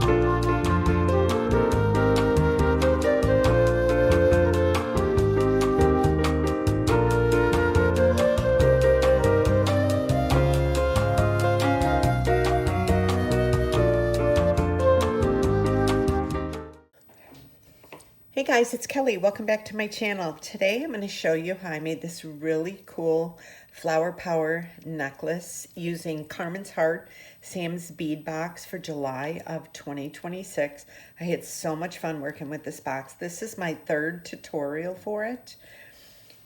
Hey guys, it's Kelly. Welcome back to my channel. Today I'm going to show you how I made this really cool flower power necklace using Carmen's Heart Sam's bead box for July of 2026. I had so much fun working with this box. This is my third tutorial for it.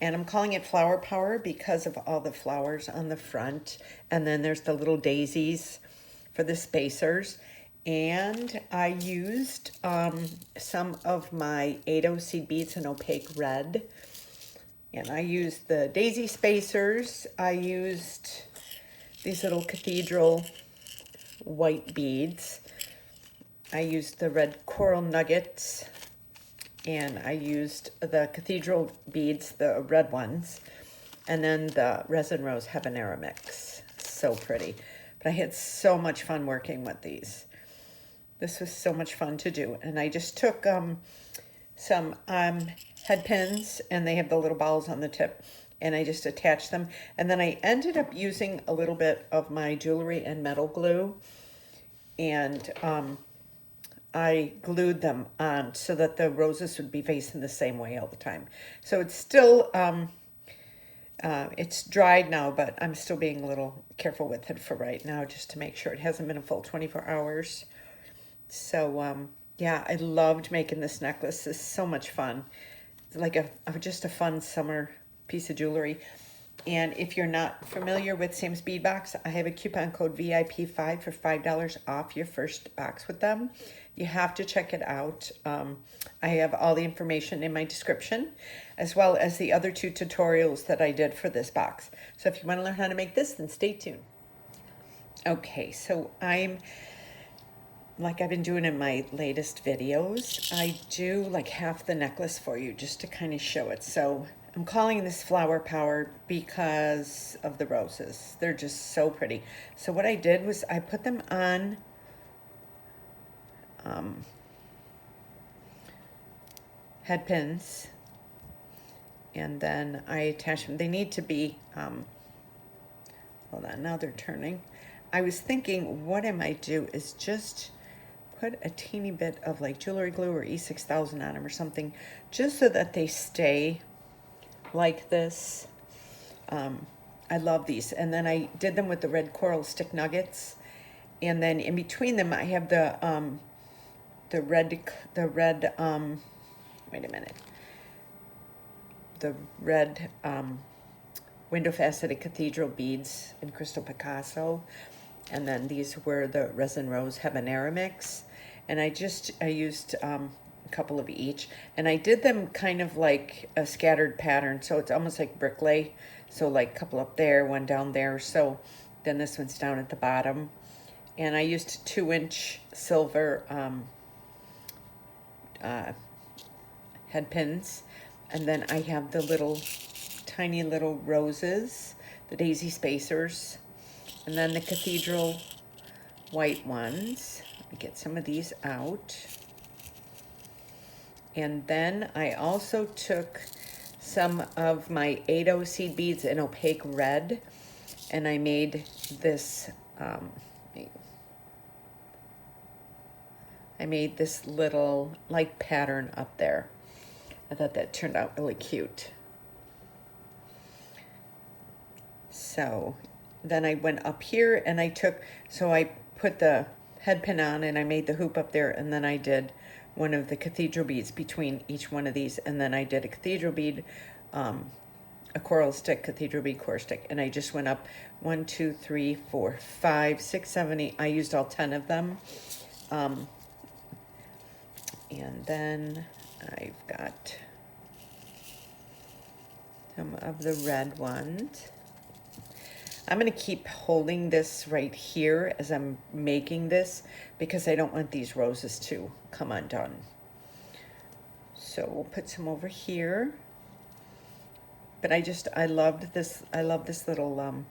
And I'm calling it Flower Power because of all the flowers on the front. And then there's the little daisies for the spacers. And I used some of my 8 seed beads in opaque red. And I used the daisy spacers. I used these little cathedral white beads. I used the red coral nuggets. And I used the cathedral beads, the red ones. And then the resin rose habanero mix. So pretty. But I had so much fun working with these. This was so much fun to do. And I just took some head pins, and they have the little balls on the tip, and I just attached them. And then I ended up using a little bit of my jewelry and metal glue, and I glued them on so that the roses would be facing the same way all the time. So it's still, it's dried now, but I'm still being a little careful with it for right now, just to make sure it hasn't been a full 24 hours. So, yeah, I loved making this necklace. It's so much fun. It's like just a fun summer piece of jewelry. And if you're not familiar with Sam's Bead Box, I have a coupon code VIP5 for $5 off your first box with them. You have to check it out. I have all the information in my description, as well as the other 2 tutorials that I did for this box. So if you want to learn how to make this, then stay tuned. Okay, so like I've been doing in my latest videos, I do like half the necklace for you just to kind of show it. So I'm calling this Flower Power because of the roses. They're just so pretty. So what I did was I put them on head pins, and then I attach them. They need to be, hold on, now they're turning. I was thinking what I might do is just put a teeny bit of like jewelry glue or E6000 on them or something, just so that they stay like this. I love these. And then I did them with the red coral stick nuggets, and then in between them I have the red wait a minute, the red window faceted cathedral beads in Crystal Picasso. And then these were the resin rose habanero mix. And I used a couple of each. And I did them kind of like a scattered pattern. So it's almost like bricklay. So like a couple up there, one down there. So then this one's down at the bottom. And I used 2-inch silver head pins. And then I have the little tiny little roses, the daisy spacers. And then the cathedral white ones. Let me get some of these out. And then I also took some of my 8 seed beads in opaque red, and I made this, I made this little like pattern up there. I thought that turned out really cute. So then I went up here and I put the head pin on and I made the hoop up there, and then I did one of the cathedral beads between each one of these, and then I did a cathedral bead, a coral stick, cathedral bead, coral stick, and I just went up 1, 2, 3, 4, 5, 6, 7, 8. I used all 10 of them. And then I've got some of the red ones. I'm going to keep holding this right here as I'm making this because I don't want these roses to come undone. So we'll put some over here. But I loved this little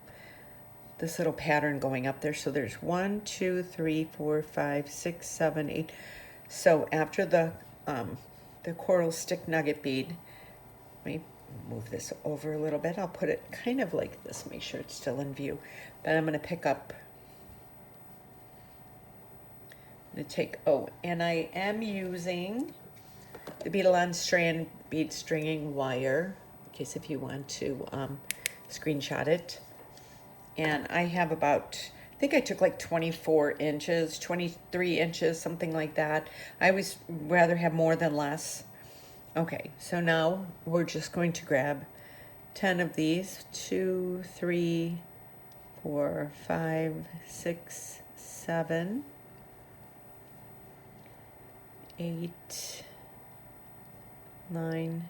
this little pattern going up there. So there's 1, 2, 3, 4, 5, 6, 7, 8. So after the coral stick nugget bead, let me move this over a little bit. I'll put it kind of like this, make sure it's still in view. Then I'm going to pick up, I'm going to take, oh, and I am using the Bead strand bead stringing wire, in case if you want to screenshot it. And I have about, I think I took like 24 inches, 23 inches, something like that. I always rather have more than less. Okay, so now we're just going to grab 10 of these, 2, 3, 4, 5, 6, 7, 8, 9,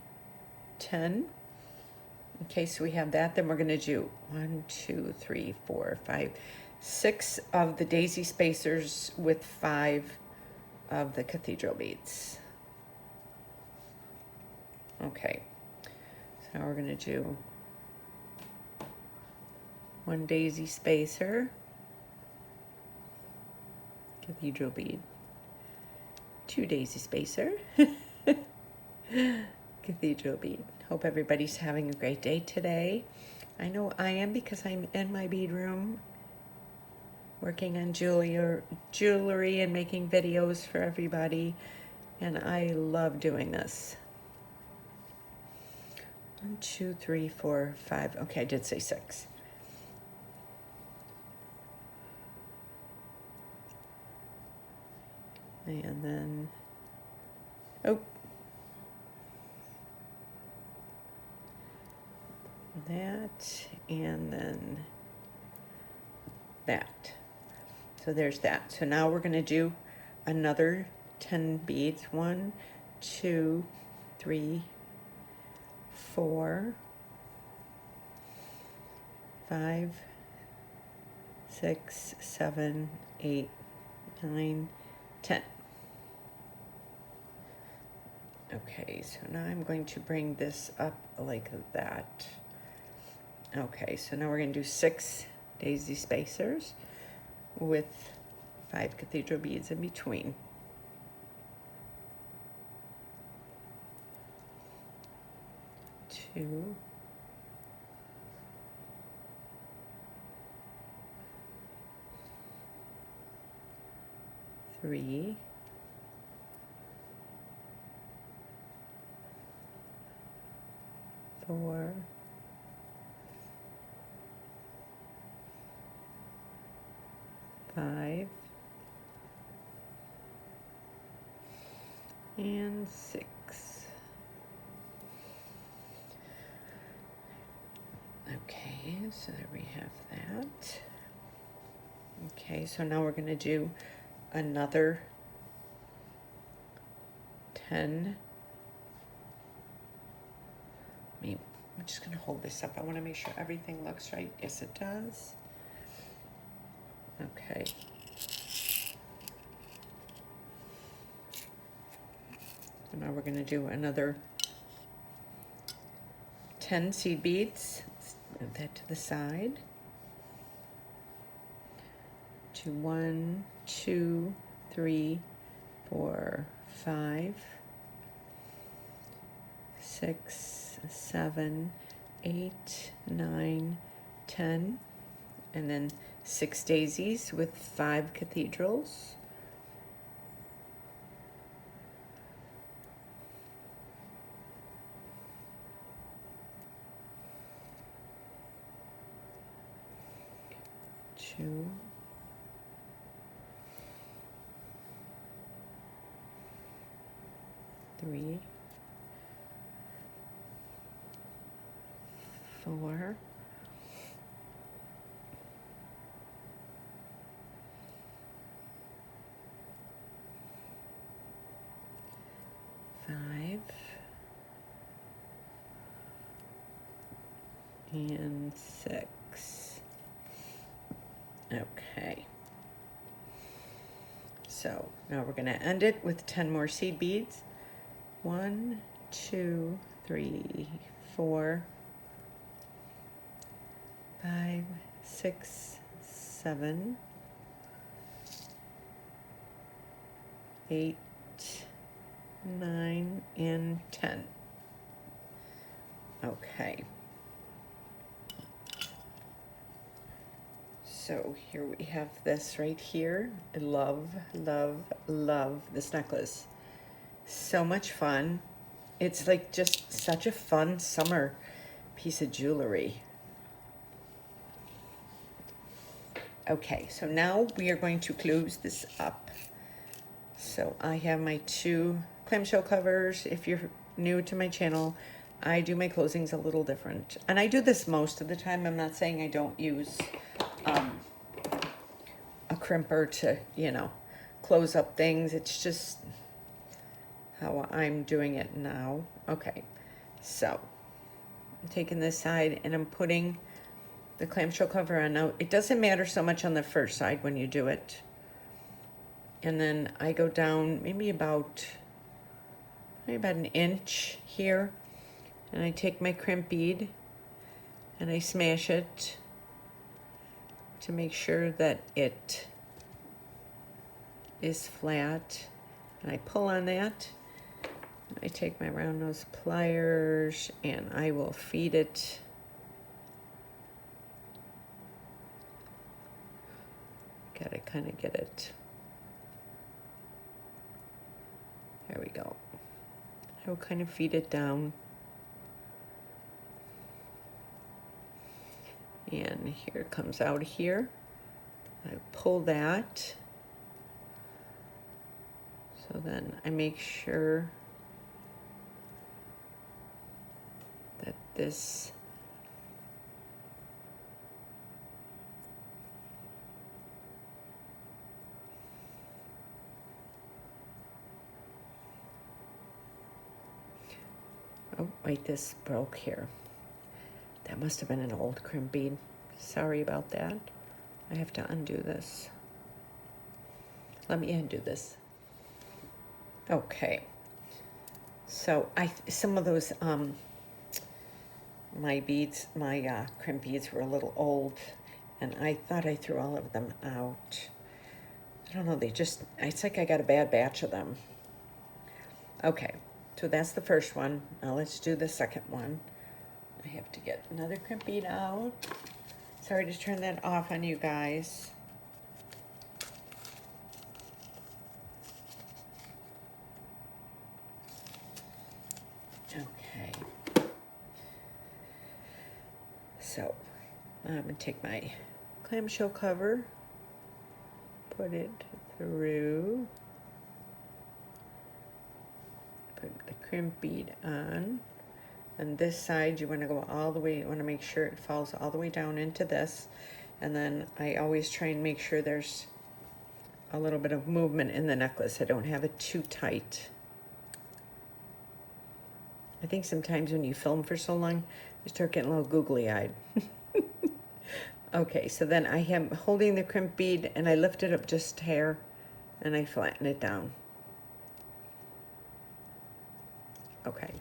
10. Okay, so we have that. Then we're going to do 1, 2, 3, 4, 5, 6 of the daisy spacers with 5 of the cathedral beads. Okay, so now we're going to do 1 daisy spacer, cathedral bead, 2 daisy spacer, cathedral bead. Hope everybody's having a great day today. I know I am, because I'm in my bead room working on jewelry and making videos for everybody, and I love doing this. 1, 2, 3, 4, 5. Okay, I did say 6. And then, oh, that, and then that. So there's that. So now we're going to do another 10 beads. 1, 2, 3, 4, 5, 6, 7, 8, 9, 10. Okay, so now I'm going to bring this up like that. Okay, so now we're going to do 6 daisy spacers with 5 cathedral beads in between. 2, 3, 4, 5, and 6. Okay, so there we have that. Okay, so now we're going to do another 10. I'm just going to hold this up. I want to make sure everything looks right. Yes, it does. Okay. So now we're going to do another 10 seed beads. Let's move that to the side. 1, 2, 3, 4, 5, 6, 7, 8, 9, 10, and then 6 daisies with 5 cathedrals. Two, 3, 4, 5, and 6. Okay. So now we're going to end it with 10 more seed beads. 1, 2, 3, 4, 5, 6, 7, 8, 9, and 10. Okay. So here we have this right here. I love, love, love this necklace. So much fun. It's like just such a fun summer piece of jewelry. Okay, so now we are going to close this up. So I have my 2 clamshell covers. If you're new to my channel, I do my closings a little different. And I do this most of the time. I'm not saying I don't use a crimper to, you know, close up things. It's just how I'm doing it now. Okay, so I'm taking this side and I'm putting the clamshell cover on. Now, it doesn't matter so much on the first side when you do it. And then I go down maybe about an inch here. And I take my crimp bead and I smash it to make sure that it is flat. And I pull on that. I take my round nose pliers and I will feed it. Gotta kind of get it. There we go. I will kind of feed it down. And here it comes out here. I pull that. So then I make sure that this oh wait, this broke here. That must have been an old crimp bead. Sorry about that. I have to undo this. Let me undo this. Okay. So some of those my beads, my crimp beads were a little old, and I thought I threw all of them out. I don't know, it's like I got a bad batch of them. Okay, so that's the first one. Now let's do the second one. I have to get another crimp bead out. Sorry to turn that off on you guys. Okay. So I'm gonna take my clamshell cover, put it through, put the crimp bead on. And this side, you want to go all the way, you want to make sure it falls all the way down into this. And then I always try and make sure there's a little bit of movement in the necklace. I don't have it too tight. I think sometimes when you film for so long, you start getting a little googly-eyed. Okay, so then I am holding the crimp bead and I lift it up just a hair and I flatten it down. Okay.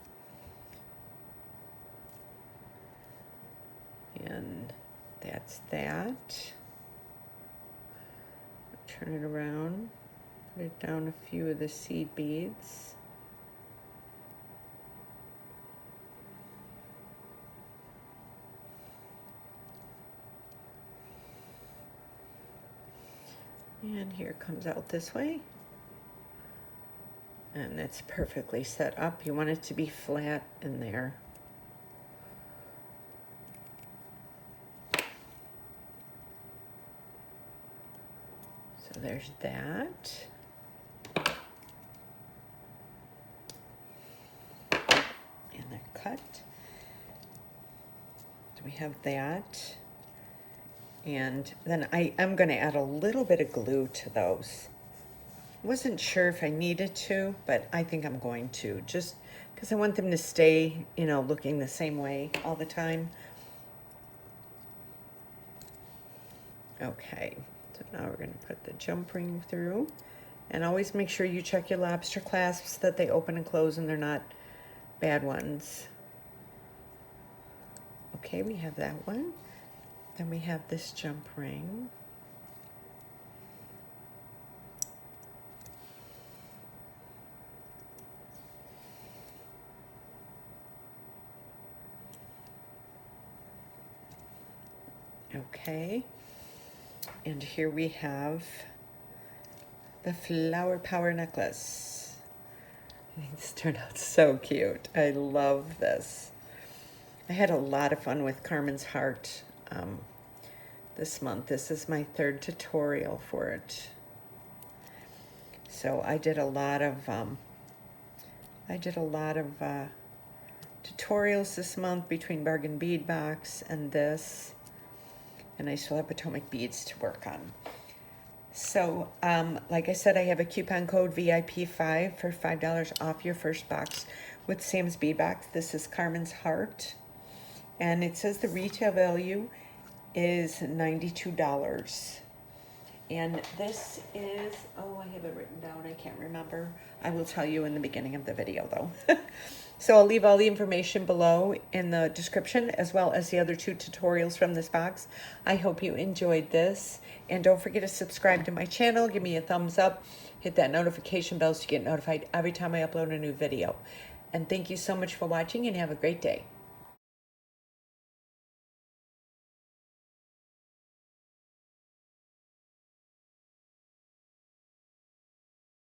And that's that. Turn it around, put it down a few of the seed beads. And here it comes out this way. And it's perfectly set up. You want it to be flat in there. So there's that. And the cut. So we have that. And then I'm going to add a little bit of glue to those. Wasn't sure if I needed to, but I think I'm going to, just because I want them to stay, you know, looking the same way all the time. Okay, so now we're going to put the jump ring through. And always make sure you check your lobster clasps, that they open and close and they're not bad ones. Okay, we have that one. Then we have this jump ring. Okay. And here we have the Flower Power necklace. This turned out so cute. I love this. I had a lot of fun with Carmen's heart this month. This is my third tutorial for it. So I did a lot of tutorials this month between Bargain Bead Box and this, and I still have Potomac beads to work on. So, like I said, I have a coupon code VIP5 for $5 off your first box with Sam's Bead Box. This is Carmen's heart, and it says the retail value is $92. And this is, oh, I have it written down, I can't remember. I will tell you in the beginning of the video though. So I'll leave all the information below in the description, as well as the other 2 tutorials from this box. I hope you enjoyed this. And don't forget to subscribe to my channel, give me a thumbs up, hit that notification bell so you get notified every time I upload a new video. And thank you so much for watching, and have a great day.